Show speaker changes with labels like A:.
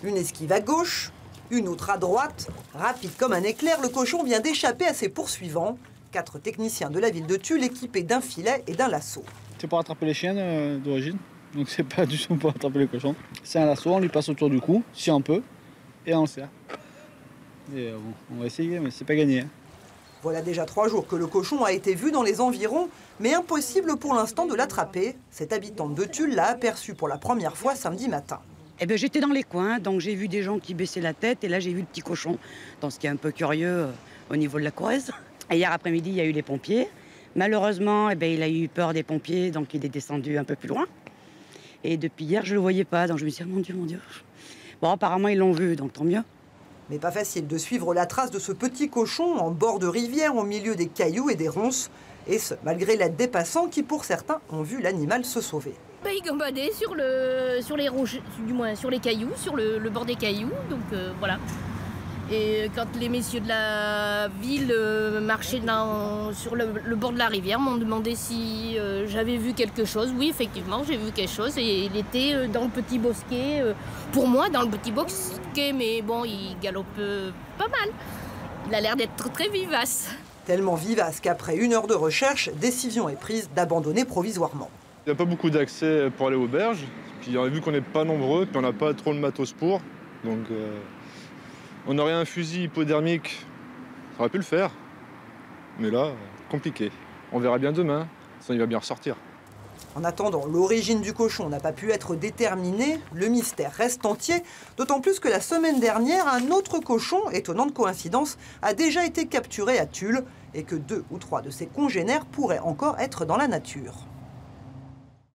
A: Une esquive à gauche, une autre à droite. Rapide comme un éclair, le cochon vient d'échapper à ses poursuivants. 4 techniciens de la ville de Tulle équipés d'un filet et d'un lasso.
B: C'est pour attraper les chiens d'origine, donc c'est pas du tout pour attraper les cochons. C'est un lasso, on lui passe autour du cou, si on peut, et on le serre. Et bon, on va essayer, mais c'est pas gagné.
A: Voilà déjà 3 jours que le cochon a été vu dans les environs, mais impossible pour l'instant de l'attraper. Cette habitante de Tulle l'a aperçu pour la première fois samedi matin.
C: Eh ben, j'étais dans les coins, donc j'ai vu des gens qui baissaient la tête, et là j'ai vu le petit cochon, dans ce qui est un peu curieux au niveau de la Corrèze. Et hier après-midi, il y a eu les pompiers. Malheureusement, eh ben, il a eu peur des pompiers, donc il est descendu un peu plus loin. Et depuis hier, je ne le voyais pas, donc je me suis dit, mon Dieu, mon Dieu. Bon, apparemment, ils l'ont vu, donc tant mieux.
A: Mais pas facile de suivre la trace de ce petit cochon en bord de rivière, au milieu des cailloux et des ronces. Et ce, malgré l'aide des passants qui, pour certains, ont vu l'animal se sauver.
D: Il gambadait sur les roches, du moins sur les cailloux, sur le bord des cailloux, donc voilà. Et quand les messieurs de la ville marchaient sur le bord de la rivière, m'ont demandé si j'avais vu quelque chose. Oui, effectivement, j'ai vu quelque chose et il était dans le petit bosquet. Pour moi, dans le petit bosquet, mais bon, il galope pas mal. Il a l'air d'être très vivace.
A: Tellement vivace qu'après 1 heure de recherche, décision est prise d'abandonner provisoirement.
E: Il n'y a pas beaucoup d'accès pour aller aux berges. Puis on a vu qu'on n'est pas nombreux, puis on n'a pas trop de matos pour. Donc on aurait un fusil hypodermique, ça aurait pu le faire. Mais là, compliqué. On verra bien demain, sinon il va bien ressortir.
A: En attendant, l'origine du cochon n'a pas pu être déterminée, le mystère reste entier, d'autant plus que la semaine dernière, un autre cochon, étonnante coïncidence, a déjà été capturé à Tulle et que 2 ou 3 de ses congénères pourraient encore être dans la nature.